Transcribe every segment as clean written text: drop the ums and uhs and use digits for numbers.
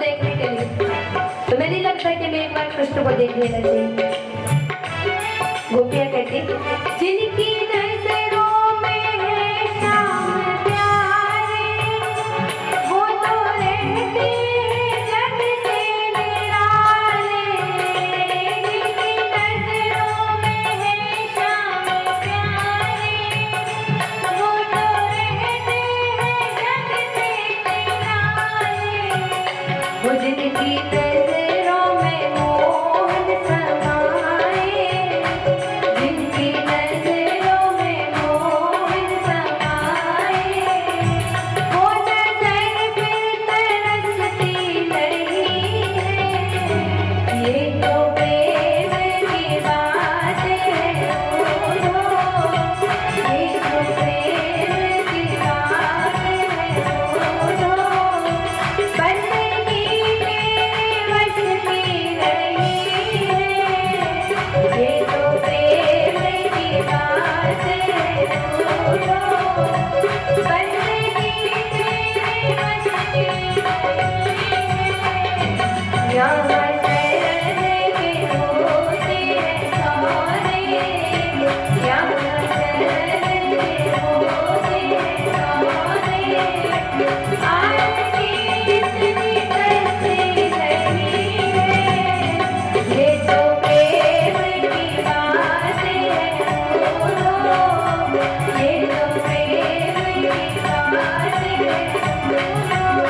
देखने के लिए। तुम्हें नहीं लगता कि मैं एक बार कृष्ण को देख लेना चाहिए? गोपियाँ कहती जिनकी नजरों में है श्याम प्यारे, वो तो रहते हैं जग से निराले। जिनकी नजरों में है श्याम प्यारे, वो तो रहते हैं जग से निराले। वो जिनकी नजरों में मोहन समाए, जिनकी नजरों में मोहन समाए, वो नजर फिर तरसती नहीं है। ये तो प्रेम की बात है बोलो, ये तो प्रेम की बात है बोलो। बंदगी मेरे वश की नहीं है, ये तो प्रेम की बात है बोलो। बंदगी मेरे वश की नहीं है। यहाँ शरण के होते हैं सौरे, यहाँ शरण के होते हैं सौरे। आज की इतनी तरसी नहीं है, ये तो प्रेम की बात है बोलो, ये तो प्रेम की बात है बोलो,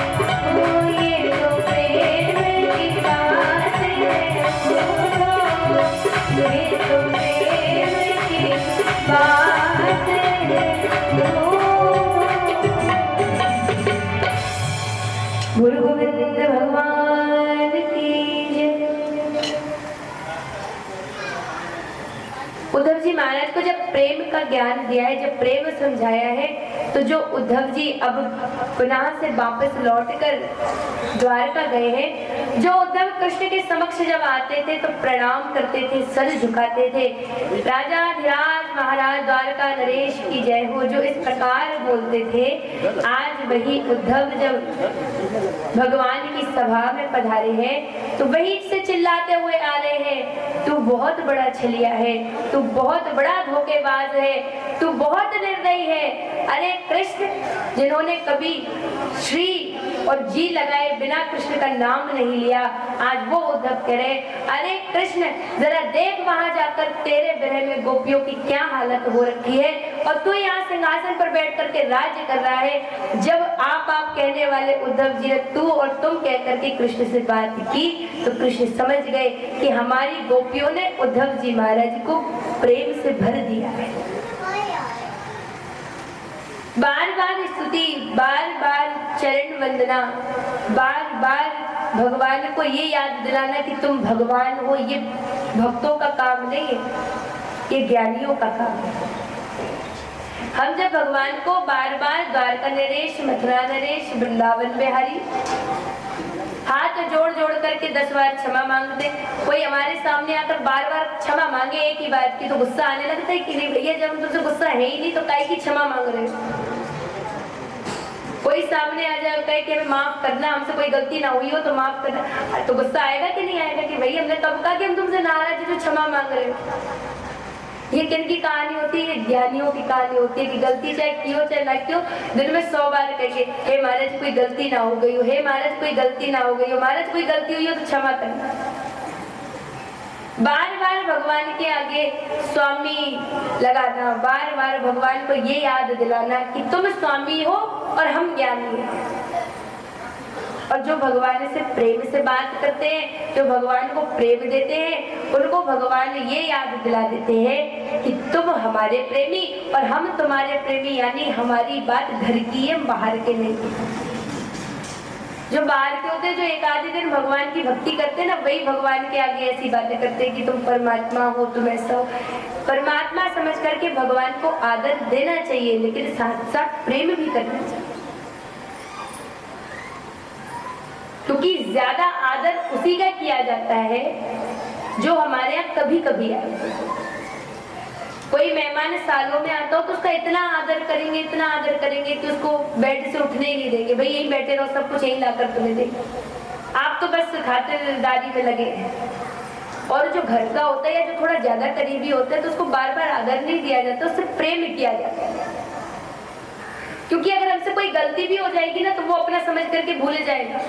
ये तो प्रेम की बात है बोलो, ये तो प्रेम की बात है बोलो। गुरु गोविंद भगवान की जय। उद्धव जी महाराज को जब प्रेम का ज्ञान दिया है, जब प्रेम समझाया है, तो जो उद्धव जी अब पुनः से वापस लौटकर द्वारका गए हैं, जो उद्धव कृष्ण के समक्ष जब आते थे तो प्रणाम करते थे, सर झुकाते थे, राजा धीराज महाराज द्वारका नरेश की जय हो, जो इस प्रकार बोलते थे, आज वही उद्धव जब भगवान की सभा में पधारे हैं तो वही से चिल्लाते हुए आ रहे हैं, तू बहुत बड़ा छलिया है, तू बहुत बड़ा धोखेबाज है, तू बहुत निर्दयी है। अरे कृष्ण जिन्होंने कभी श्री और जी लगाए बिना कृष्ण का नाम नहीं लिया, आज वो उद्धव कह रहे, अरे कृष्ण जरा देख वहां जाकर तेरे विरह में गोपियों की क्या हालत हो रखी है, और तू यहाँ सिंहासन पर बैठ करके राज्य कर रहा है। जब आप कहने वाले उद्धव जी ने तू और तुम कह करके कृष्ण से बात की, तो कृष्ण समझ गए कि हमारी गोपियों ने उद्धव जी महाराज को प्रेम से भर दिया है। बार बार स्तुति, बार बार चरण वंदना, बार बार भगवान को ये याद दिलाना कि तुम भगवान हो, ये भक्तों का काम नहीं है, ये ज्ञानियों का काम है। हम जब भगवान को बार बार द्वारका नरेश, मथुरा नरेश, वृंदावन बिहारी हाथ जोड़ जोड़ करके 10 बार क्षमा मांगते, कोई हमारे सामने आकर बार बार क्षमा मांगे एक ही बात की तो गुस्सा आने लगता है कि नहीं भैया, जब हम तुमसे गुस्सा है ही नहीं तो काहे की क्षमा मांग रहे हो। कोई सामने आ जाए कहे कि हमें माफ करना, हमसे कोई गलती ना हुई हो तो माफ करना, तो गुस्सा आएगा कि नहीं आएगा कि भैया हमने कब कहा कि हम तुमसे नाराज है जो क्षमा मांग रहे हो। ये किन की कहानी होती है? ज्ञानियों की कहानी होती है कि गलती चाहे क्यों चाहे ना क्यों, दिन में 100 बार कहिए, हे महाराज कोई गलती ना हो गई हो, हे महाराज कोई गलती ना हो गई हो, महाराज कोई गलती हुई हो तो क्षमा करना। बार बार भगवान के आगे स्वामी लगाना, बार बार भगवान को ये याद दिलाना कि तुम स्वामी हो और हम ज्ञानी हैं। और जो भगवान से प्रेम से बात करते हैं, जो भगवान को प्रेम देते हैं, उनको भगवान ये याद दिला देते हैं कि तुम हमारे प्रेमी और हम तुम्हारे प्रेमी, यानी हमारी बात घर की है, बाहर के नहीं। जो बाहर के होते हैं, जो एक आधे दिन भगवान की भक्ति करते हैं ना, वही भगवान के आगे ऐसी बातें करते हैं कि तुम परमात्मा हो, तुम ऐसा हो। परमात्मा समझ करके भगवान को आदर देना चाहिए, लेकिन साथ साथ प्रेम भी करना चाहिए, क्योंकि ज्यादा आदर उसी का किया जाता है जो हमारे यहाँ कभी कभी आए। कोई मेहमान सालों में आता हो तो उसका इतना आदर करेंगे, इतना आदर करेंगे कि उसको बेड से उठने ही नहीं देंगे, भाई यहीं बैठे रहो, सब कुछ यहीं लाकर तुम्हें देंगे। आप तो बस खातिरदारी में लगे हैं। और जो घर का होता है या जो थोड़ा ज्यादा करीबी होता है तो उसको बार बार आदर नहीं दिया जाता, उससे प्रेम किया जाता है। क्योंकि अगर हमसे कोई गलती भी हो जाएगी ना तो वो अपना समझ करके भूल जाएगा।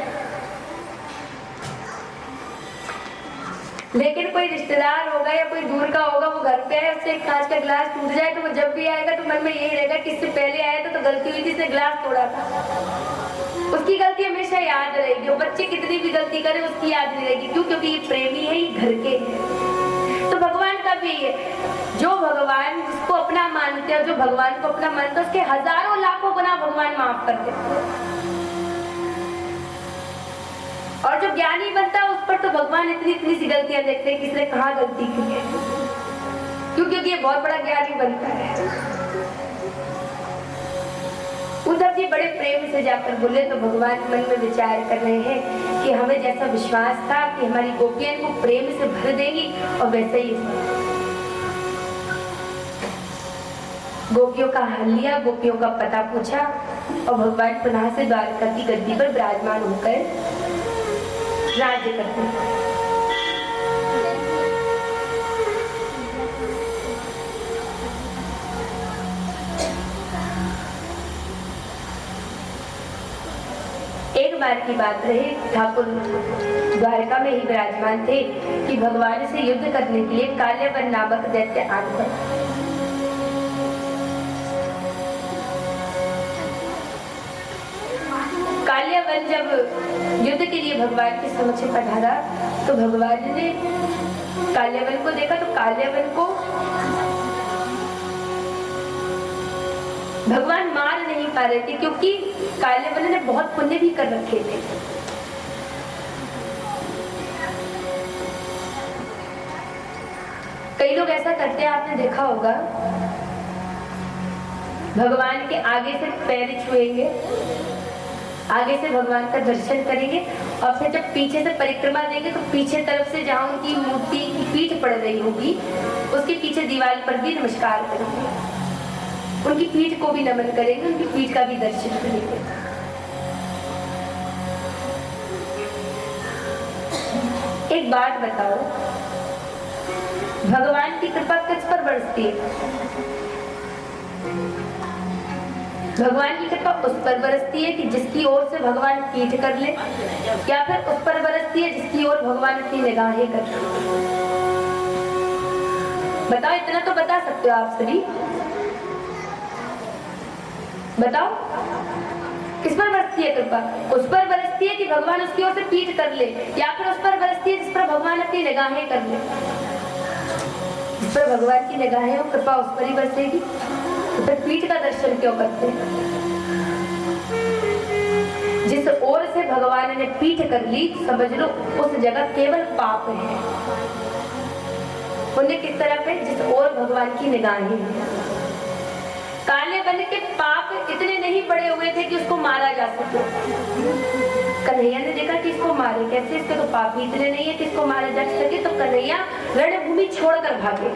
लेकिन कोई रिश्तेदार होगा या कोई दूर का होगा, वो घर पे है, उससे एक कांच का गिलास टूट जाए तो वो जब भी आएगा तो मन में यही रहेगा कि इससे पहले आया था तो गलती हुई थी, इसने गिलास तोड़ा था। उसकी गलती हमेशा याद रहेगी। वो बच्चे कितनी भी गलती करे उसकी याद नहीं रहेगी। क्यों? क्योंकि ये प्रेमी है, ये घर के हैं। तो भगवान का भी है, जो भगवान जिसको अपना मानते हैं, जो भगवान को अपना मानते हैं, उसके हजारों लाखों गुना भगवान माफ कर देते हैं। और जो ज्ञानी बनता है उस पर तो भगवान इतनी इतनी सी गलतियां देखते हैं कि इसने कहाँ गलती की है। क्यों? क्योंकि ये बहुत बड़ा ज्ञानी बनता है। उद्धव जी बड़े प्रेम से जाकर बोले तो भगवान मन में विचार कर रहे हैं कि हमें जैसा विश्वास था कि हमारी गोपियां को प्रेम से भर देंगी और वैसे ही गोपियों का हाल लिया, गोपियों का पता पूछा और भगवान पुनः से द्वारका की गद्दी पर विराजमान होकर राज्य करते हैं। एक बार की बात रही, ठाकुर द्वारका में ही विराजमान थे कि भगवान से युद्ध करने के लिए काल्यवन नामक दैत्य आन पड़े। काल्यवन जब युद्ध के लिए भगवान के समक्ष पधारा तो भगवान ने काल्यवन को देखा तो काल्यवन को भगवान मार नहीं पा रहे थे क्योंकि काल्यवन ने बहुत पुण्य भी कर रखे थे। कई लोग ऐसा करते हैं, आपने देखा होगा, भगवान के आगे से पैर छुएंगे, आगे से भगवान का दर्शन करेंगे और फिर जब पीछे से परिक्रमा देंगे तो पीछे तरफ से जहां उनकी मूर्ति की पीठ पड़ रही होगी उसके पीछे दीवार पर भी नमस्कार करेंगे, उनकी पीठ को भी नमन करेंगे, उनकी पीठ का भी दर्शन करेंगे। एक बात बताओ, भगवान की कृपा किस पर बरसती है? भगवान की कृपा उस पर बरसती है कि जिसकी ओर से भगवान पीठ कर ले, या फिर उस पर बरसती है जिसकी ओर भगवान अपनी निगाहें कर ले? बताओ, इतना तो बता सकते हो आप सभी। बताओ किस पर बरसती है कृपा? उस पर बरसती है कि भगवान उसकी ओर से पीठ कर ले, या फिर उस पर बरसती है जिस पर भगवान अपनी निगाहें कर ले? जिस पर भगवान की निगाहें हो, कृपा उस पर ही बरसेगी। तो फिर पीठ का दर्शन क्यों करते हैं? जिस ओर से भगवान ने पीठ कर ली, समझ लो उस जगह केवल पाप है। पुण्य किस तरफ है? जिस ओर भगवान की निगाहें हैं। काल्यवन के पाप इतने नहीं बड़े हुए थे कि उसको मारा जा सके। कन्हैया ने देखा कि इसको मारे कैसे, इसके तो पाप ही इतने नहीं है कि इसको मारा जा सके, तो कन्हैया रणभूमि छोड़कर भागे।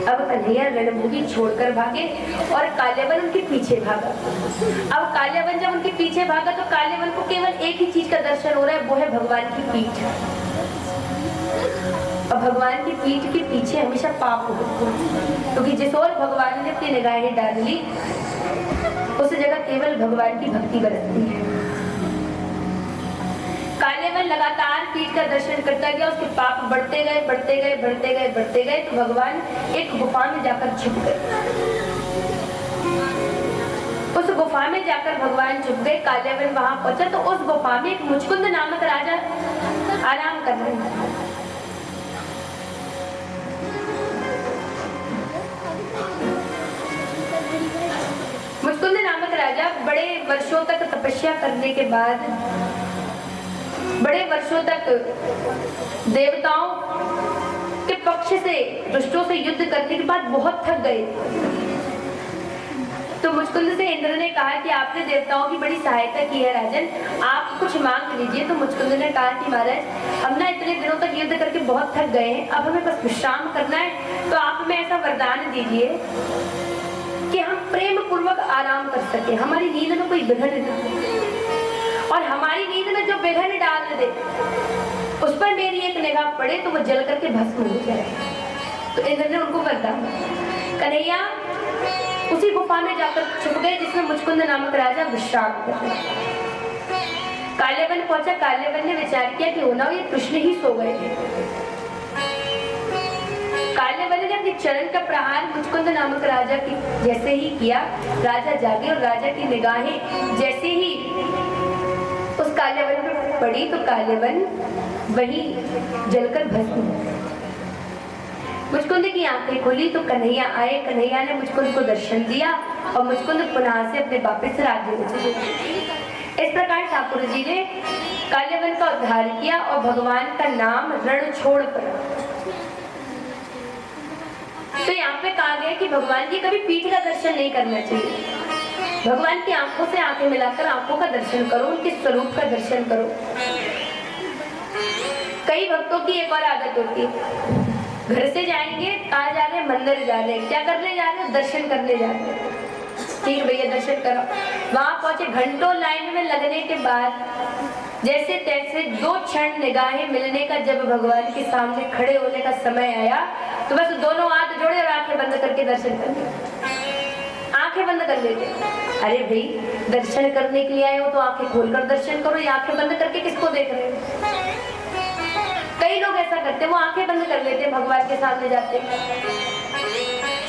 अब कन्हैया रणभूमि छोड़कर भागे और काल्यवन उनके पीछे भागा। अब काल्यवन जब उनके पीछे भागा तो काल्यवन को केवल एक ही चीज का दर्शन हो रहा है, वो है भगवान की पीठ। और भगवान की पीठ के पीछे हमेशा पाप होते हैं, क्योंकि जिस ओर भगवान ने अपनी निगाहें डाल ली उस जगह केवल भगवान की भक्ति बरसती है। काल्यवन लगातार पीठ का दर्शन करता गया, उसके पाप बढ़ते गए बढ़ते गए बढ़ते गए बढ़ते गए, तो भगवान एक गुफा में जाकर छुप गए। उस गुफा में जाकर भगवान छुप गए। काल्यवन वहां पहुंचा तो उस गुफा में एक मुचकुंद नामक राजा आराम कर रहे हैं। मुचकुंद नामक राजा बड़े वर्षों तक तपस्या करने के बाद, बड़े वर्षों तक देवताओं के पक्ष से दुष्टों से युद्ध करने के बाद बहुत थक गए। तो मुचकुंद से इंद्र ने कहा कि आपने देवताओं की बड़ी सहायता की है राजन, आप कुछ मांग लीजिए। तो मुचकुंद ने कहा कि महाराज, हम ना इतने दिनों तक युद्ध करके बहुत थक गए हैं, अब हमें बस विश्राम करना है, तो आप हमें ऐसा वरदान दीजिए कि हम प्रेम पूर्वक आराम कर सके, हमारी नींद में कोई विघ्न न हो। और हमारी नींद में जो विघ्न दे, उस पर मेरी एक निगाह पड़े तो वो जल करके भस्म हो जाए। तो इंद्र ने उनको वरदान दिया। कन्हैया उसी गुफा में जाकर छुप गए जिसमें मुचकुंद नामक राजा विश्राम करते थे। काल्यवन पहुंचा। काल्यवन ने विचार किया कि होना ये कृष्ण ही सो गए थे। काल्यवन ने अपने चरण का प्रहार मुचकुंद नामक राजा की जैसे ही किया, राजा जागे और राजा की निगाहें जैसे ही उस काल्यवन पर पड़ी तो काल्यवन वहीं जलकर भस्म हो गया। मुचकुंद की आंखें खुली तो कन्हैया आए। कन्हैया ने मुचकुंद को दर्शन दिया और मुचकुंद पुनः से अपने वापस राज्य में चले गए। इस प्रकार ठाकुर जी ने काल्यवन का उद्धार किया और भगवान का नाम रणछोड़ पड़ा। तो यहाँ पे कहा गया कि भगवान की कभी पीठ का दर्शन नहीं करना चाहिए। भगवान की आंखों से आंखें मिलाकर आंखों का दर्शन करो, उनके स्वरूप का दर्शन करो। कई भक्तों की एक और आदत होती है, घर से जाएंगे, कहाँ जा रहे हैं, मंदिर जा रहे हैं, क्या करने जा रहे हैं, दर्शन करने जा रहे हैं। ठीक भैया दर्शन करो। वहां पहुंचे, घंटों लाइन में लगने के बाद जैसे तैसे 2 क्षण निगाहें मिलने का जब भगवान के सामने खड़े होने का समय आया तो बस दोनों हाथ जोड़े और आंखें बंद करके दर्शन कर लिए। आंखें बंद कर लेते। अरे भाई दर्शन करने के लिए आए हो तो आंखें खोलकर दर्शन करो, या आंखें बंद करके किसको देख रहे हो? कई लोग ऐसा करते हैं, वो आंखें बंद कर लेते हैं भगवान के सामने जाते हैं।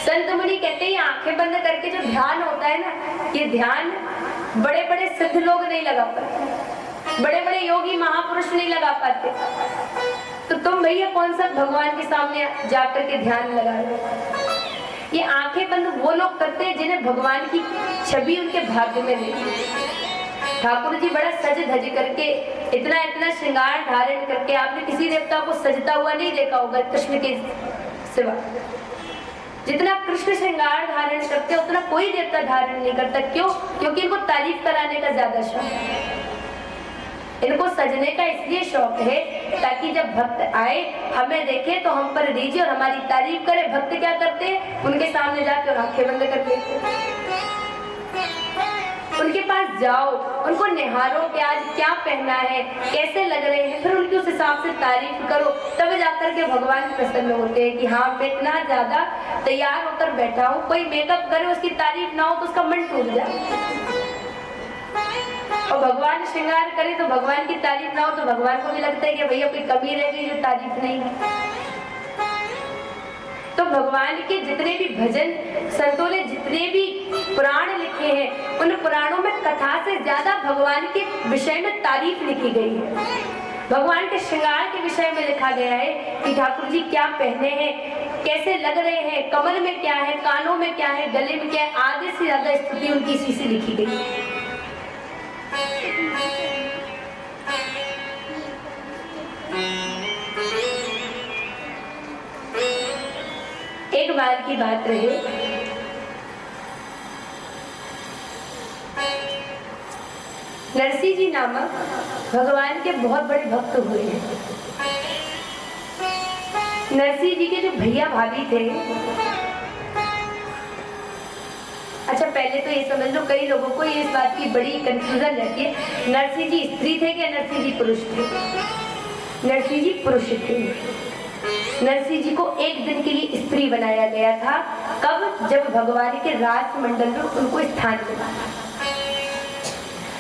संत मुनि कहते हैं आंखें बंद करके जो ध्यान होता है ना, ये ध्यान बड़े बड़े सिद्ध लोग नहीं लगा पाते, बड़े बड़े योगी महापुरुष नहीं लगा पाते। तो तुम भैया कौन सा भगवान के सामने जाकर के ध्यान लगा रहे हो? ये आंखें बंद वो लोग करते हैं जिन्हें भगवान की छवि उनके भाग्य में नहीं। ठाकुर जी बड़ा सज धज करके, इतना इतना श्रृंगार धारण करके, आपने किसी देवता को सजता हुआ नहीं देखा होगा कृष्ण के सिवा। जितना कृष्ण श्रृंगार धारण करते उतना कोई देवता धारण नहीं करता। क्यों? क्योंकि इनको तारीफ कराने का ज्यादा शौक है। इनको सजने का इसलिए शौक है ताकि जब भक्त आए, हमें देखे तो हम पर रीझे और हमारी तारीफ करे। भक्त क्या करते हैं? उनके सामने जाकर आंखें बंद कर लेते हैं। उनके पास जाओ, उनको निहारो कि आज क्या पहना है, कैसे लग रहे हैं, फिर उनकी उस हिसाब से तारीफ करो। तब जाकर के भगवान प्रसन्न होते हैं कि हाँ मैं इतना ज्यादा तैयार होकर बैठा हूँ, कोई मेकअप करे उसकी तारीफ ना हो तो उसका मन टूट जाए। और भगवान श्रृंगार करे तो भगवान की तारीफ ना हो तो भगवान को भी लगता है कि भैया कोई कमी रह गई जो तारीफ नहीं है। तो भगवान के जितने भी भजन संतों ने जितने भी पुराण लिखे हैं, उन पुराणों में कथा से ज्यादा भगवान के विषय में तारीफ लिखी गई है। भगवान के श्रृंगार के विषय में लिखा गया है कि ठाकुर जी क्या पहने हैं, कैसे लग रहे हैं, कमर में क्या है, कानों में क्या है, गले में क्या है, आधे से ज्यादा स्तुति उनकी इसी से लिखी गई है। एक बार की बात रही, नरसिंह जी नामक भगवान के बहुत बड़े भक्त हुए हैं। नरसिंह जी के जो भैया भाभी थे, अच्छा पहले तो ये समझ लो, कई लोगों को इस बात की बड़ी कंफ्यूजन रहती है, नरसिंह जी स्त्री थे क्या नरसिंह जी पुरुष थे? नरसिंह जी पुरुष थे। नरसिंह जी को एक दिन के लिए स्त्री बनाया गया था। कब? जब भगवान के राज मंडल में उनको स्थान मिला।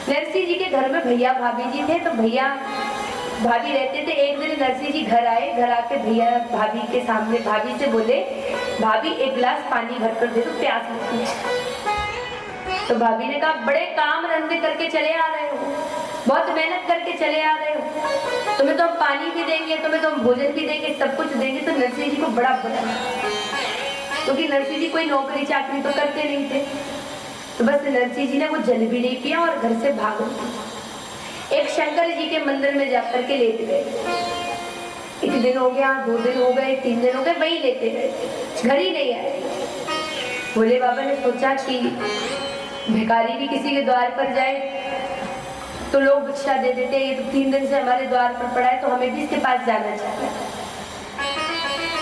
नरसिंह जी के घर में भैया भाभी जी थे, तो भैया भाभी रहते थे। एक दिन नरसिंह जी घर आए, घर आके भैया भाभी के सामने भाभी से बोले, भाभी एक गिलास पानी भर कर दे दो, प्यास लगती है। तो भाभी ने कहा बड़े काम धंधे करके चले आ रहे हो, बहुत मेहनत करके चले आ रहे हो, तुम्हें तो हम पानी भी देंगे, तुम्हें तो हम भोजन भी देंगे, सब कुछ देंगे। तो नरसिंह जी को बड़ा बुरा, क्योंकि नरसिंह जी कोई नौकरी चाकरी तो करते नहीं थे। तो बस नरसिंह जी ने वो जल भी नहीं पिया और घर से भाग गए। एक शंकर जी के मंदिर में जाकर के लेट गए। एक दिन हो गया, 2 दिन हो गए, 3 दिन हो गए, वही लेते गए, घर ही नहीं आए। भोले बाबा ने सोचा कि भिखारी भी किसी के द्वार पर जाए तो लोग भिक्षा दे देते हैं, ये तो 3 दिन से हमारे द्वार पर पड़ा है, तो हमें भी इसके पास जाना चाहिए।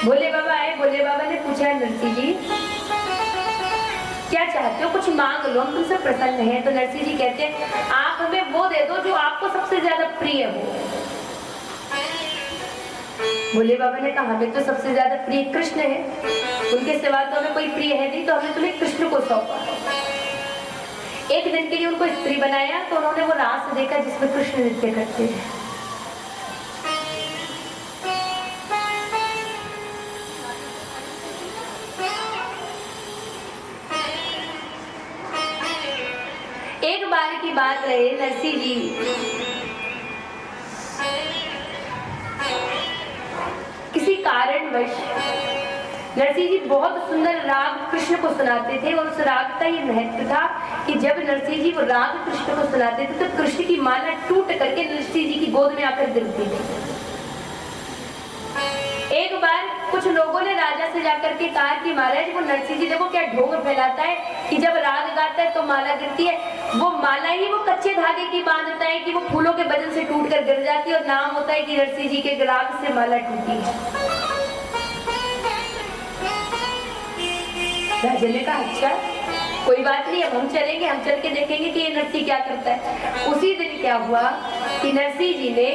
भोले बाबा आए। भोले बाबा ने पूछा, नरसिंह जी क्या चाहते हो, कुछ मांग लो, हम तुमसे प्रसन्न हैं। तो नरसिंह जी कहते हैं, आप हमें वो दे दो जो आपको सबसे ज्यादा प्रिय हो। भोले बाबा ने कहा हमें तो सबसे ज्यादा प्रिय कृष्ण है, उनके सिवा तो हमें कोई प्रिय है नहीं, तो हमने तुम्हें कृष्ण को सौंपा। एक दिन के लिए उनको स्त्री बनाया, तो उन्होंने वो रास देखा जिसमें कृष्ण नृत्य करते हैं। एक बार की बात रहे, नरसिंह जी किसी कारणवश, नरसिंह जी बहुत सुंदर राग कृष्ण को सुनाते थे, और उस राग का ये महत्व था कि जब नरसिंह जी वो राग कृष्ण को सुनाते थे तो कृष्ण की माला टूट करके नरसिंह जी की गोद में आकर गिरती थी। एक बार कुछ लोगों ने राजा से जाकर के कहा कि महाराज वो नरसिंह जी देखो क्या ढोंग फैलाता है कि जब राग गाता है तो माला गिरती है, वो माला ही वो कच्चे धागे की बांधता है कि वो फूलों के वजन से टूट कर गिर जाती है, और नाम होता है कि नरसिंह जी के राग से माला टूटी है। राजा ने कहा अच्छा कोई बात नहीं, अब हम चलेंगे, हम चल के देखेंगे कि ये नरसिंह क्या करता है। उसी दिन क्या हुआ कि नरसिंह जी ने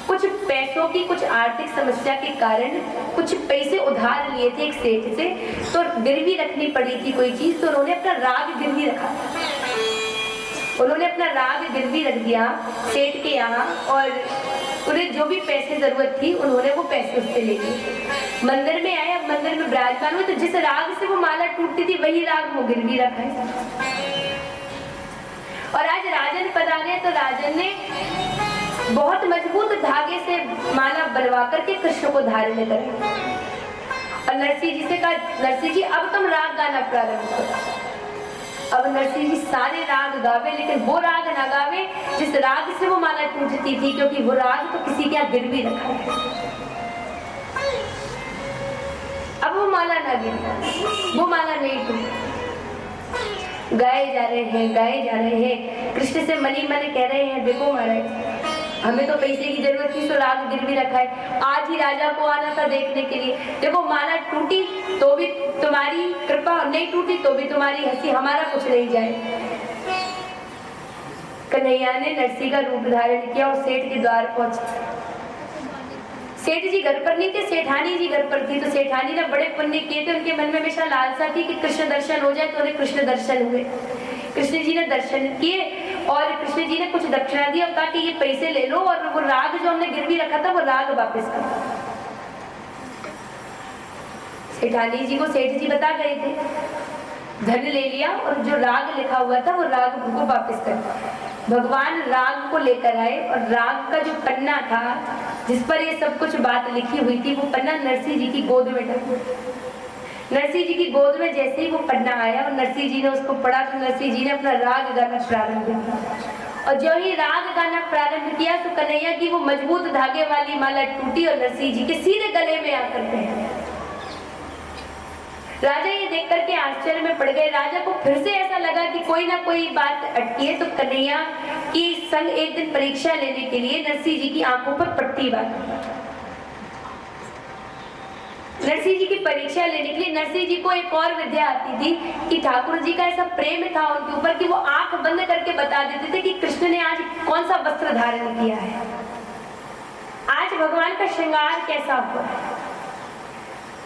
कुछ पैसों की, कुछ आर्थिक समस्या के कारण कुछ पैसे उधार लिए थे एक सेठ से, तो गिरवी रखनी पड़ी थी कोई चीज, तो उन्होंने अपना राग गिरवी रखा। उन्होंने अपना राग गिरवी रख दिया सेठ के यहाँ, और उन्हें जो भी पैसे जरूरत थी उन्होंने वो पैसे उससे ले लिए। मंदिर में आए, अब मंदिर में विराजमान हुए, तो जिस राग से वो माला टूटती थी वही राग वो गिरवी रखा है। और आज राजन पधारे, तो राजन ने बहुत मजबूत धागे से माला बनवा करके कृष्ण को धारण करा, और नरसिंह जी से कहा नरसिंह जी अब तुम राग गाना प्रारंभ करो। अब नरसिंह जी सारे राग गावे, लेकिन वो राग ना गावे जिस राग से वो माला टूटती थी, क्योंकि वो राग तो किसी के यहाँ गिरवी रखा है। अब वो माला ना गिरी, वो माला नहीं टूटी। गाए जा रहे हैं, गाए जा रहे हैं, कृष्ण से मनी मन कह रहे हैं देखो महाराज हमें तो पैसे की जरूरत थी, तो राग गिरवी रखा है, आज ही राजा को आना था देखने के लिए, देखो माला टूटी तो भी तुम्हारी कृपा, नहीं टूटी तो भी तुम्हारी हंसी, हमारा कुछ नहीं जाए। कन्हैया ने नरसिंह का रूप धारण किया और सेठ के द्वार पहुंचे। सेठ जी घर पर नहीं थे, सेठानी जी घर पर थी, तो सेठानी ने बड़े पुण्य किए थे, उनके मन में हमेशा लालसा थी कि कृष्ण दर्शन हो जाए, तो उन्हें कृष्ण दर्शन हुए। कृष्ण जी ने दर्शन किए और कृष्ण जी ने कुछ दक्षिणा दी और कहा कि ये पैसे ले लो, और वो राग जो हमने गिरवी रखा था वो राग वापस करो। सेठानी जी को सेठ जी बता गए थे, धन ले लिया और जो राग लिखा हुआ था वो राग को वापस कर। भगवान राग को लेकर आए, और राग का जो पन्ना था जिस पर ये सब कुछ बात लिखी हुई थी, वो पन्ना नरसिंह जी की गोद में रखा। नरसिंह जी की गोद में जैसे ही वो पन्ना आया और नरसिंह जी ने उसको पढ़ा, तो नरसिंह जी ने अपना राग गाना प्रारंभ किया, और जो ही राग गाना प्रारंभ किया तो कन्हैया की वो मजबूत धागे वाली माला टूटी और नरसिंह जी के सीधे गले में आकर गई। राजा ये देख करके आश्चर्य में पड़ गए। राजा को फिर से ऐसा लगा कि कोई ना कोई बात अटकी है, तो कन्हैया की संग एक दिन परीक्षा लेने के लिए नरसिंह जी की आंखों पर पट्टी बांधी। नरसिंह जी की परीक्षा लेने के लिए नरसिंह जी को एक और विद्या आती थी कि ठाकुर जी का ऐसा प्रेम था उनके ऊपर कि वो आंख बंद करके बता देते थे कि कृष्ण ने आज कौन सा वस्त्र धारण किया है, आज भगवान का श्रृंगार कैसा हुआ है।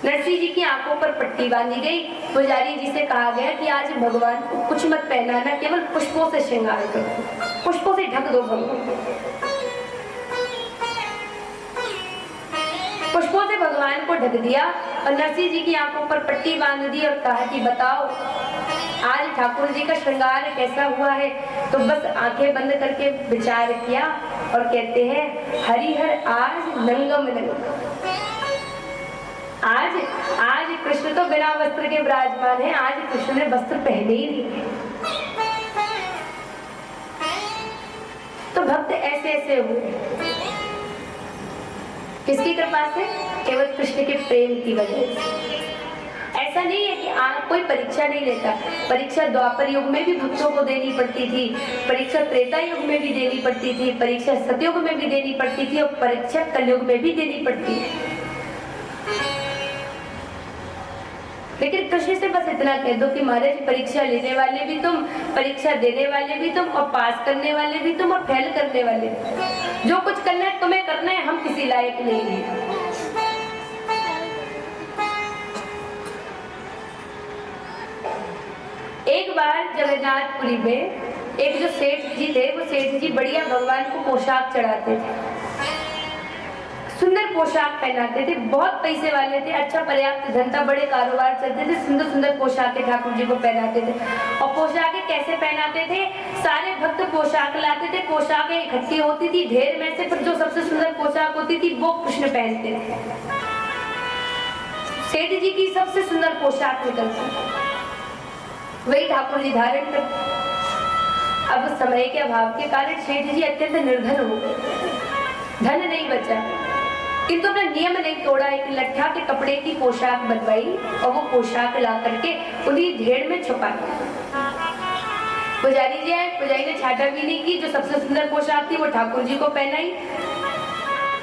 नरसिंह जी की आंखों पर पट्टी बांधी गई। पुजारी जी से कहा गया कि आज भगवान को कुछ मत पहनाना, केवल पुष्पों से श्रृंगार करो, पुष्पों से ढक दो भगवान। पुष्पों से भगवान को ढक दिया और नरसिंह जी की आंखों पर पट्टी बांध दी और कहा कि बताओ आज ठाकुर जी का श्रृंगार कैसा हुआ है। तो बस आंखें बंद करके विचार किया और कहते हैं हरिहर आज नंगम नंगम। आज कृष्ण तो बिना वस्त्र के विराजमान है, आज कृष्ण ने वस्त्र पहने ही नहीं। तो भक्त ऐसे ऐसे हुए, किसकी कृपा से? केवल कृष्ण के प्रेम की वजह से। ऐसा नहीं है कि कोई परीक्षा नहीं लेता। परीक्षा द्वापर युग में भी भक्तों को देनी पड़ती थी, परीक्षा त्रेता युग में भी देनी पड़ती थी, परीक्षा सतयुग में भी देनी पड़ती थी और परीक्षा कलयुग में भी देनी पड़ती है। लेकिन कृष्ण से बस इतना कह दो कि महाराज परीक्षा लेने वाले भी तुम, परीक्षा देने वाले भी तुम, और पास करने वाले भी तुम, और फेल करने वाले भी। जो कुछ करना है तुम्हें करना है, हम किसी लायक नहीं है। एक बार जगन्नाथपुरी में एक जो सेठ जी थे, वो सेठ जी बढ़िया भगवान को पोशाक चढ़ाते थे, सुंदर पोशाक पहनाते थे, बहुत पैसे वाले थे, अच्छा पर्याप्त धन था, बड़े कारोबार चलते थे, सुंदर सुंदर पोशाकें ठाकुर जी को पहनाते थे। और पोशाकें कैसे पहनाते थे? सारे भक्त पोशाक लाते थे, पोशाकें इकट्ठी होती थी ढेर में से, फिर जो सबसे सुंदर पोशाक होती थी वो कृष्ण पहनते थे। सेठ जी की सबसे सुंदर पोशाक निकलती, वही ठाकुर जी धारण करते। अब समय के अभाव के कारण सेठ जी अत्यंत निर्धन हो गए, धन नहीं बचा, किंतु अपना नियम नहीं तोड़ा। एक लट्ठा के कपड़े की पोशाक बनवाई और वो पोशाक ला करके उन्हीं ढेर में छुपा दिया। पुजारी जी आए, पुजारी ने छाटा भी नहीं की, जो सबसे सुंदर पोशाक थी वो ठाकुर जी को पहनाई।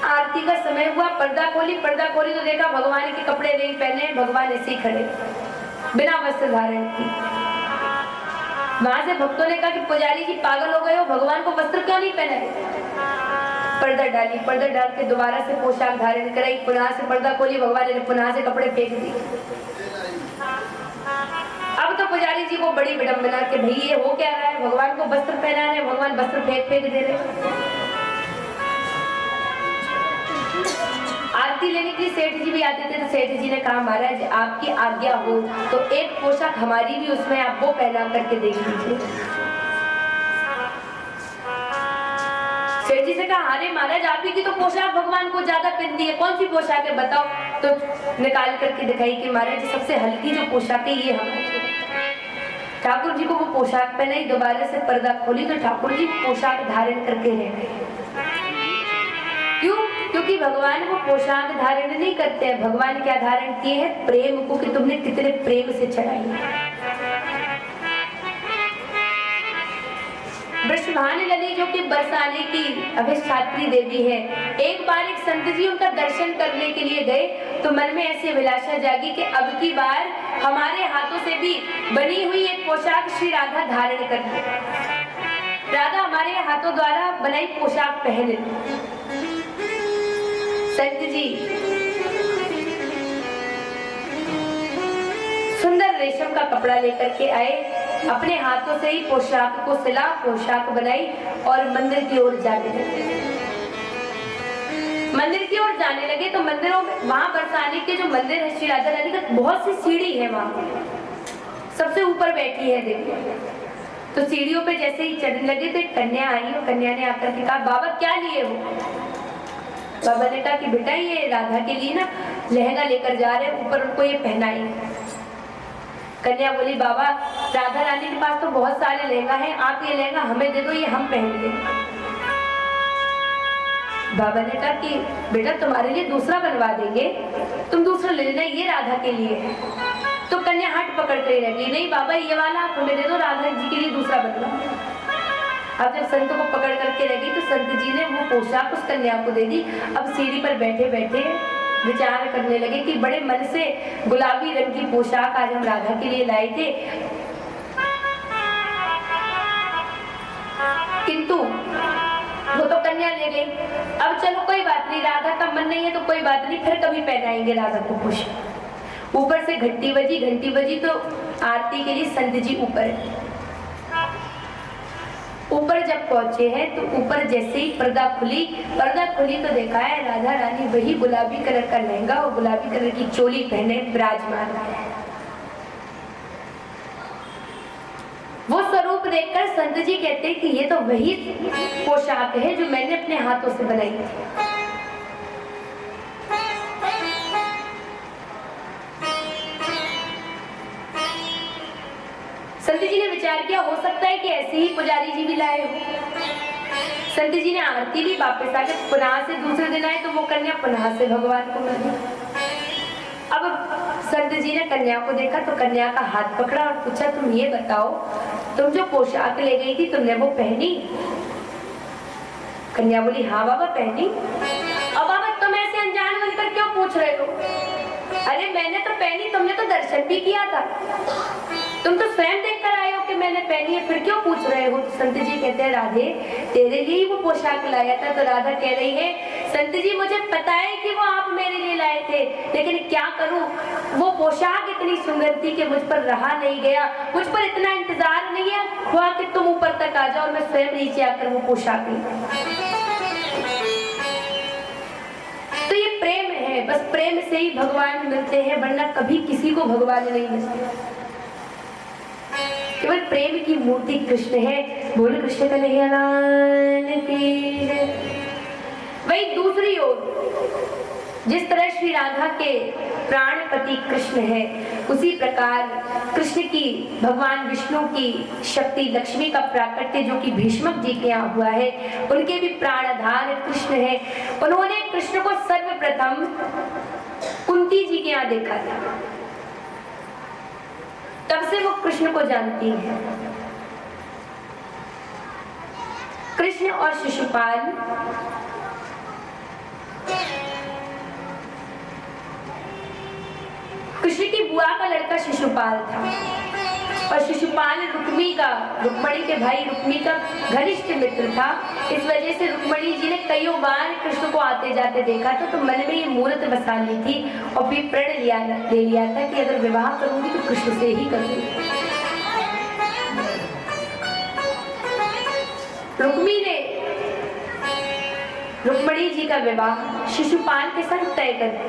आरती का समय हुआ, पर्दा खोली तो देखा भगवान के कपड़े नहीं पहने, भगवान ऐसे ही खड़े बिना वस्त्र धारण की। वहां से भक्तों ने कहा कि पुजारी जी पागल हो गए हो, भगवान को वस्त्र क्यों नहीं पहनाए? पर्दा डाली, पर्दा डाल के दोबारा से पोशाक धारण कराई, पुनः से पर्दा खोली, भगवान ने पुनः से कपड़े फेंक दिए। अब तो पुजारी जी को बड़ी विडंबना कि भाई ये हो क्या रहा है, भगवान को वस्त्र पहना रहे, भगवान वस्त्र फेंक दे रहे। आरती लेने के लिए सेठ जी भी आते थे, तो सेठ जी ने कहा महाराज आपकी आज्ञा हो तो एक पोशाक हमारी भी उसमें आप वो पहना करके देख लीजिए। सेठ जी से कहा अरे महाराज आप ही की तो पोशाक भगवान को ज्यादा पहनती है, कौन सी पोशाक है बताओ। तो निकाल करके दिखाई कि महाराज सबसे हल्की जो पोशाक है ये हमारी। ठाकुर जी को वो पोशाक पहनाई, दोबारा से पर्दा खोली तो ठाकुर जी पोशाक धारण करके रह गए। क्यों? क्योंकि भगवान वो पोशाक धारण नहीं करते हैं, भगवान क्या धारण किए हैं? प्रेम को, कि तुमने कितने प्रेम से चढ़ाई। वृषभानु लली जो कि बरसाने की अभिष्ठात्री देवी है, एक बार एक संत जी उनका दर्शन करने के लिए गए तो मन में ऐसी अभिलाषा जागी कि अब की बार हमारे हाथों से भी बनी हुई एक पोशाक श्री राधा धारण कर, राधा हमारे हाथों द्वारा बनाई पोशाक पहने। संत जी सुंदर रेशम का कपड़ा लेकर के आए, अपने हाथों से ही पोशाक को सिला, पोशाक बनाई और मंदिर की ओर जाने लगे। मंदिर की ओर जाने लगे तो मंदिरों में, वहां बरसाने के जो मंदिर है श्री राधा रानी का, बहुत सी सीढ़ी है, वहां सबसे ऊपर बैठी है देवी। तो सीढ़ियों पे जैसे ही चढ़ने लगे तो एक कन्या आई और कन्या ने आकर के कहा बाबा क्या लिए हो? बाबा ने कहा कि बेटा ये राधा के लिए ना लहंगा लेकर जा रहे हैं, ऊपर उनको ये पहनाई। कन्या बोली बाबा राधा रानी के पास तो बहुत सारे लहंगा हैं, आप ये लहंगा हमें दे दो, ये हम पहन लेंगे। बाबा ने कहा कि बेटा तुम्हारे लिए दूसरा बनवा देंगे, तुम दूसरा ले लेना, ये राधा के लिए है। तो कन्या हट पकड़ कर रह गई, नहीं बाबा ये वाला आप हमें दे दो, राधा जी के लिए दूसरा बनवा। अब जब संत को पकड़ करके रह गई तो संत जी ने वो पोशाक उस कन्या को दे दी। अब सीढ़ी पर बैठे बैठे विचार करने लगे कि बड़े मन से गुलाबी रंग की पोशाक आज हम राधा के लिए लाए थे, किंतु वो तो कन्या ले गई। अब चलो कोई बात नहीं, राधा का मन नहीं है तो कोई बात नहीं, फिर कभी पहनाएंगे राधा को पोशाक। ऊपर से घंटी बजी तो आरती के लिए संत जी ऊपर जब पहुंचे हैं तो ऊपर जैसे ही पर्दा खुली तो देखा है राधा रानी वही गुलाबी कलर का लहंगा और गुलाबी कलर की चोली पहने विराजमान है। वो स्वरूप देखकर संत जी कहते हैं कि ये तो वही पोशाक है जो मैंने अपने हाथों से बनाई थी। संत जी ने विचार किया हो सकता है कि ऐसे ही पुजारी जी भी लाए हो। संत जी ने आरती ली, वापस आके पुनः से दूसरे दिन आए तो वो कन्या पुनः से भगवान को मिली। अब संत जी ने कन्या को देखा तो कन्या का हाथ पकड़ा और पूछा तुम ये बताओ तुम जो पोशाक ले गई थी तुमने वो पहनी? कन्या बोली हाँ बाबा पहनी। अब बाबा तुम ऐसे अनजान बनकर क्यों पूछ रहे हो? अरे मैंने तो पहनी, तुमने तो दर्शन भी किया था, तुम तो स्वयं देख कर आए हो कि मैंने पहनी है, फिर क्यों पूछ रहे हो? तो संत जी कहते हैं राधे तेरे लिए ही वो पोशाक लाया था। तो राधा कह रही है संत जी मुझे पता है कि वो आप मेरे लिए लाए थे, लेकिन क्या करूं, वो पोशाक इतनी सुंदर थी कि मुझ पर रहा नहीं गया, मुझ पर इतना इंतजार नहीं है हुआ कि तुम ऊपर तक आ जाओ और मैं स्वयं नीचे आकर वो पोशाक ली। तो ये प्रेम है, बस प्रेम से ही भगवान मिलते हैं, वरना कभी किसी को भगवान नहीं मिलते। केवल प्रेम की मूर्ति कृष्ण है। बोल कृष्ण कन्हैया लाल की जय। वही दूसरी ओर जिस तरह श्री राधा के प्राणपति कृष्ण है, उसी प्रकार कृष्ण की भगवान विष्णु की शक्ति लक्ष्मी का प्राकट्य जो कि भीष्मक जी के यहाँ हुआ है, उनके भी प्राणाधार कृष्ण है। उन्होंने कृष्ण को सर्वप्रथम कुंती जी के यहाँ देखा था, तब से वो कृष्ण को जानती है। कृष्ण और शिशुपाल कृष्ण की बुआ का लड़का शिशुपाल था और शिशुपाल रुक्मणी के भाई रुक्मी का घनिष्ठ मित्र था। इस वजह से रुक्मणी जी ने कईयों बार कृष्ण को आते जाते देखा था, तो मन में ये मूर्त बसा ली थी और फिर प्रण ले लिया था कि अगर विवाह करूंगी तो कृष्ण से ही करूंगी। रुक्मी ने रुक्मणी जी का विवाह शिशुपाल के साथ तय कर दिया।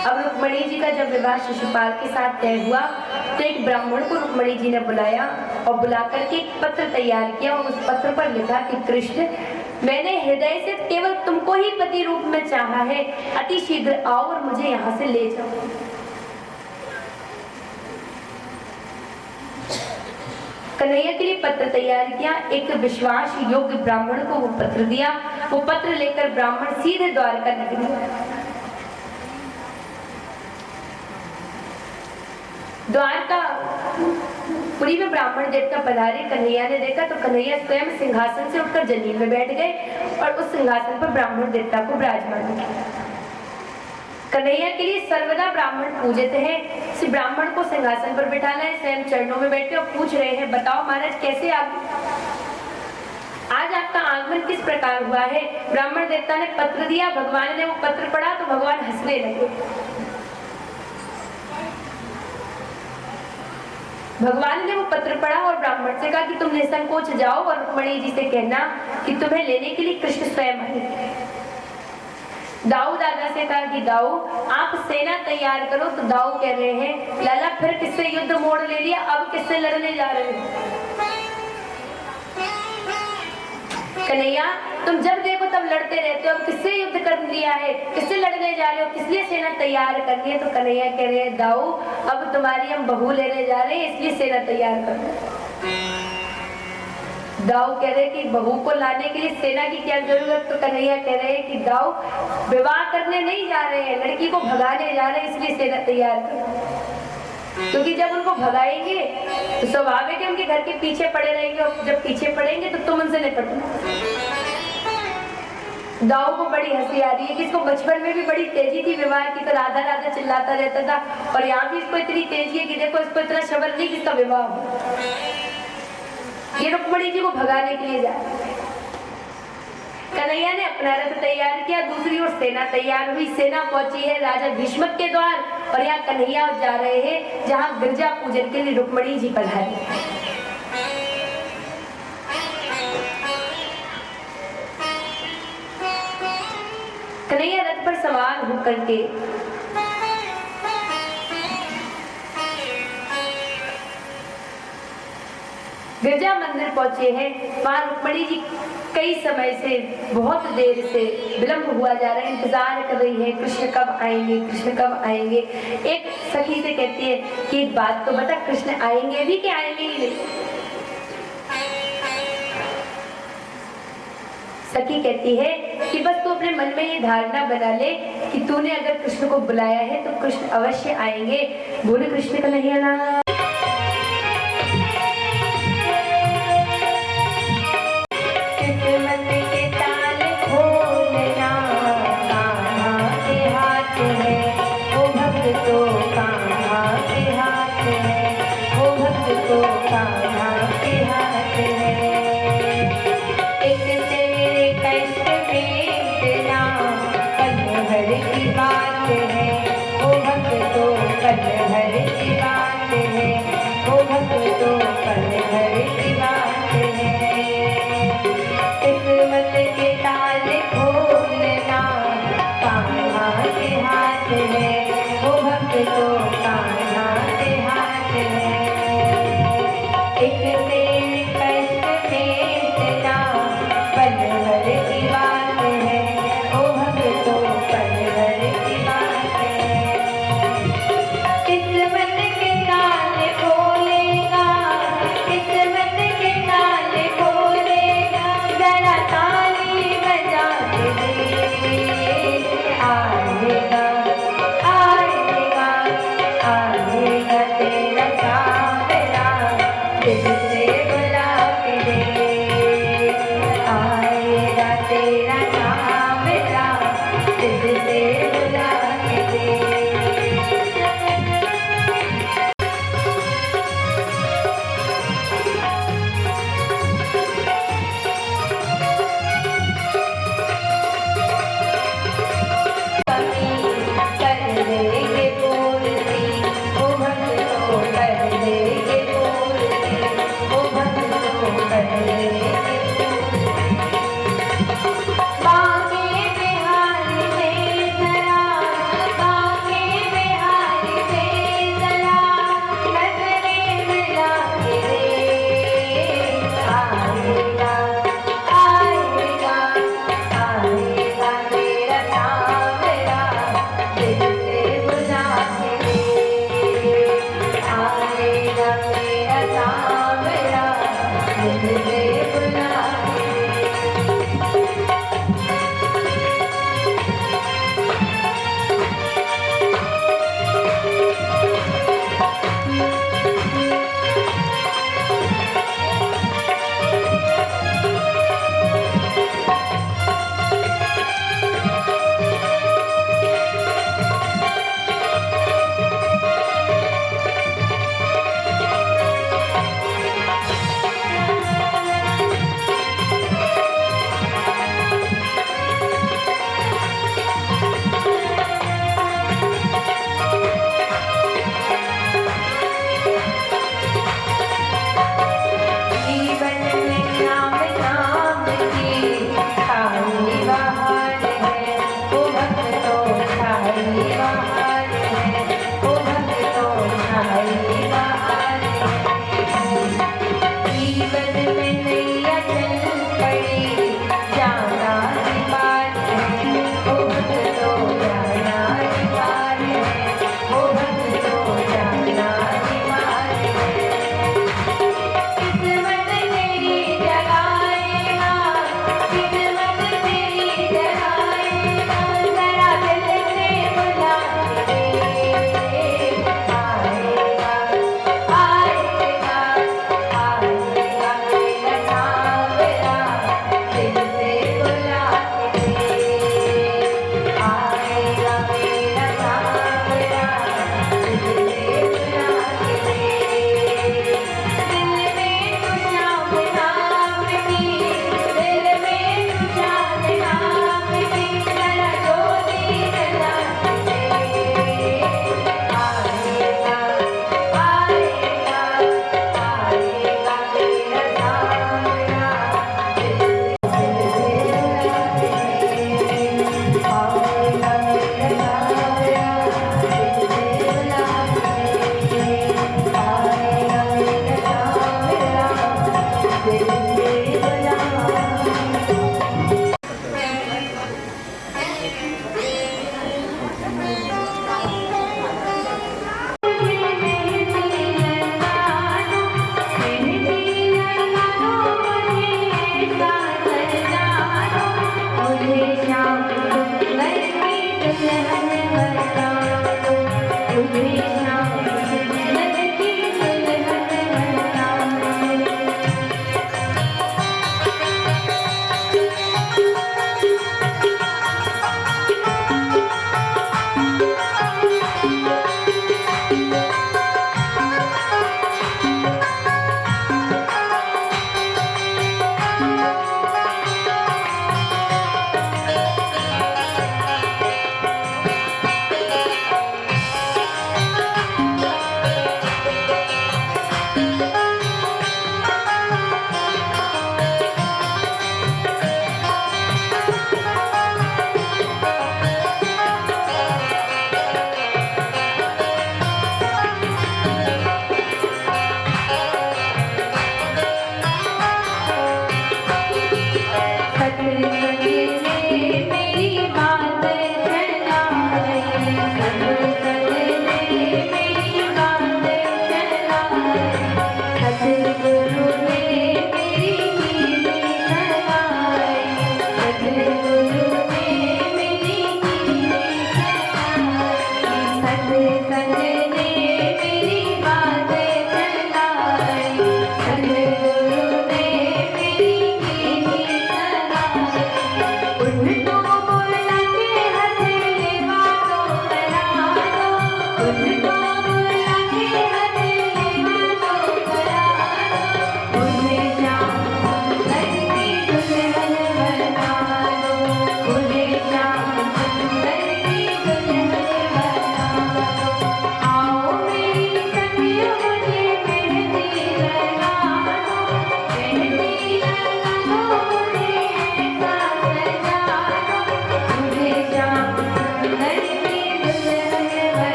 अब रुक्मणी जी का जब विवाह शिशुपाल के साथ तय हुआ तो एक ब्राह्मण को रुक्मणी जी ने बुलाया और बुला करके एक पत्र तैयार किया और उस पत्र पर लिखा कि कृष्ण मैंने हृदय से केवल तुमको ही पति रूप में चाहा है, अति शीघ्र आओ और मुझे यहाँ से ले जाओ। कन्हैया के लिए पत्र तैयार किया, एक विश्वास योग्य ब्राह्मण को वो पत्र दिया। वो पत्र लेकर ब्राह्मण सीधे द्वारका नगरी आया। द्वारका पुरी में ब्राह्मण देवता पधारे, कन्हैया ने देखा तो कन्हैया स्वयं सिंहासन से उठकर जमीन में बैठ गए और उस सिंहासन पर ब्राह्मण देवता को विराजमान किया। कन्हैया के लिए सर्वदा ब्राह्मण पूजित है। इस ब्राह्मण को सिंहासन पर बिठाना है, स्वयं चरणों में बैठे और पूछ रहे हैं बताओ महाराज कैसे आज आपका आगमन किस प्रकार हुआ है। ब्राह्मण देवता ने पत्र दिया, भगवान ने वो पत्र पढ़ा तो भगवान हंसने लगे। भगवान ने वो पत्र पढ़ा और ब्राह्मण से कहा कि तुम निसंकोच जाओ और रुक्मणी जी से कहना कि तुम्हें लेने के लिए कृष्ण स्वयं आए। दाऊ दादा से कहा कि दाऊ आप सेना तैयार करो। तो दाऊ कह रहे हैं लाला फिर किससे युद्ध मोड़ ले लिया, अब किससे लड़ने जा रहे हो। कन्हैया तुम जब देखो तब लड़ते रहते हो, अब किससे युद्ध कर लिया है, किससे लड़ने जा रहे हो, किस लिए सेना तैयार करनी है। तो कन्हैया कह रहे हैं दाऊ अब तुम्हारी हम बहू लेने जा रहे हैं, इसलिए सेना तैयार करो। दाऊ कह रहे कि बहू को लाने के लिए सेना की क्या जरूरत। तो कन्हैया कह रहे हैं कि दाऊ विवाह करने नहीं जा रहे हैं, लड़की को भगाने जा रहे हैं, इसलिए सेना तैयार करो। क्योंकि जब उनको भगाएंगे तो स्वाभाविक है उनके घर के पीछे पड़े रहेंगे और जब पीछे पड़ेंगे तो तुम उनसे निपटना। दाऊ को बड़ी हंसी आ रही है कि इसको बचपन में भी बड़ी तेजी थी विवाह की, तो राधा राधा चिल्लाता रहता था और यहाँ भी इसको इतनी तेजी है कि देखो इसको इतना शबर नहीं कि इसका विवाह हो। ये रुक्मणी जी को भगाने के लिए जा रहे हैं। कन्हैया ने अपना रथ तैयार किया, दूसरी ओर सेना तैयार हुई। सेना पहुंची है राजा भीष्मक के द्वार और यहाँ कन्हैया जा रहे हैं जहाँ गिरजा पूजन के लिए रुक्मणी जी पधारी। कन्हैया रथ पर सवार होकर के गिरजा मंदिर पहुंचे हैं। वहां रुक्मणी जी कई समय से बहुत देर से विलंब हुआ जा रहा है, इंतजार कर रही है कृष्ण कब आएंगे, कृष्ण कब आएंगे। एक सखी से कहती है कि एक बात तो बता, कृष्ण आएंगे भी कि आएंगे ही नहीं। सखी कहती है कि बस तू अपने मन में ये धारणा बना ले कि तूने अगर कृष्ण को बुलाया है तो कृष्ण अवश्य आएंगे। बोले कृष्ण कन्हैया लाल। वो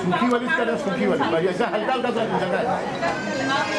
सूखी वाली इसका सूखी वाली ऐसा हल्का हल्का सा जगह है।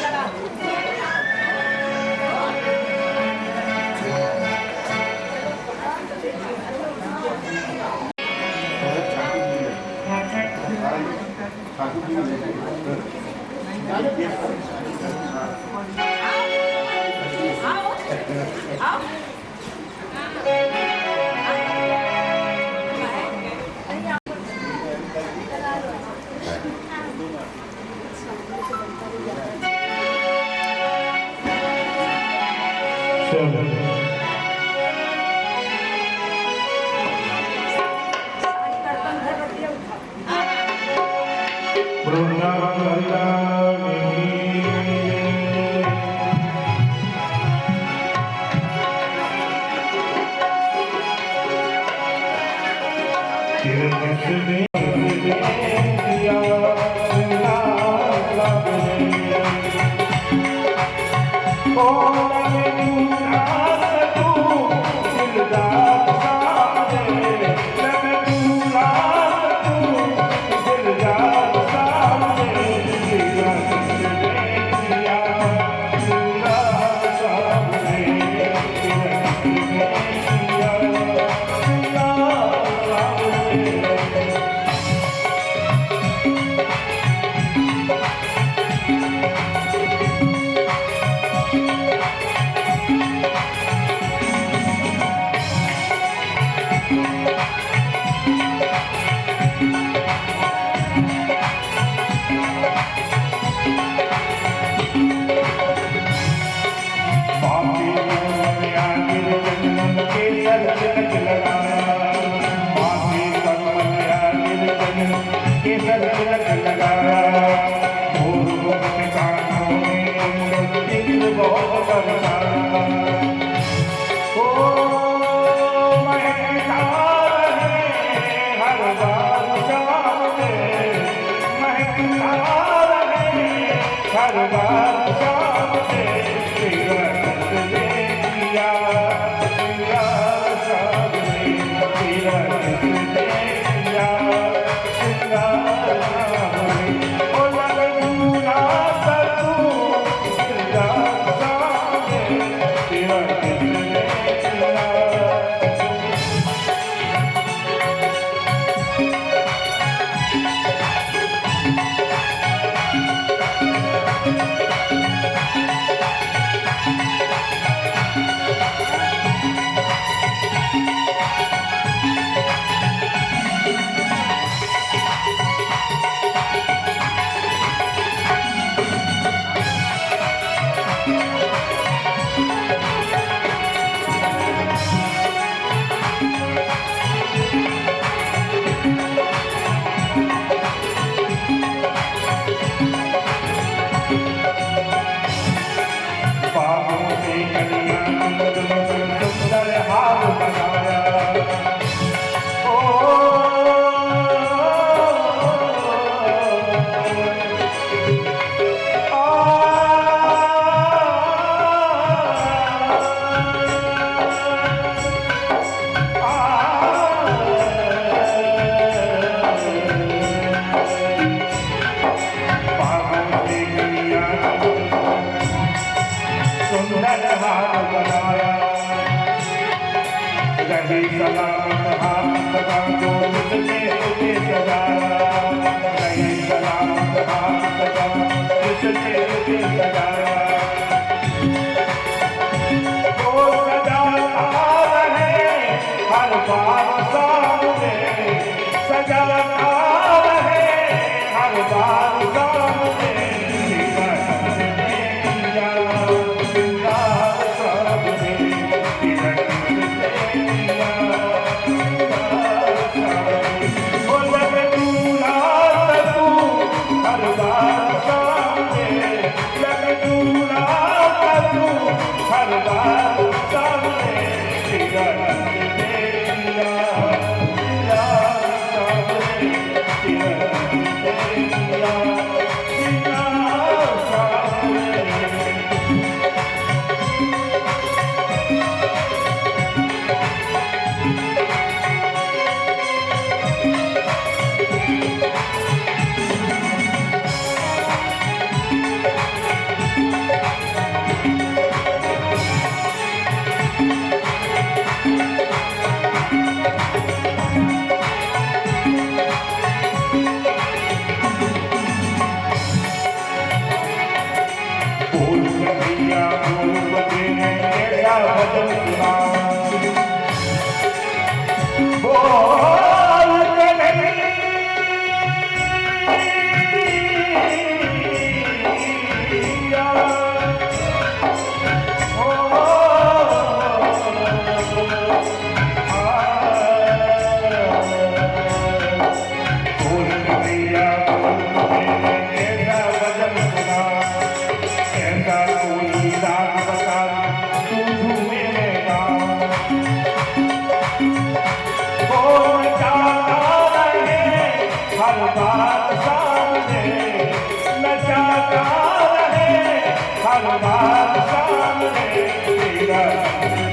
हाथ बनाया रही सलामत हाथ लगा दो जिसने तुझे सजाया रही सलामत हाथ लगा जिसने तुझे सजाया वो सजाता रहे हर बार सामने सजाता रहे हर बार सामने हर बात सामने नचाता रहे हर बात सामने तेरा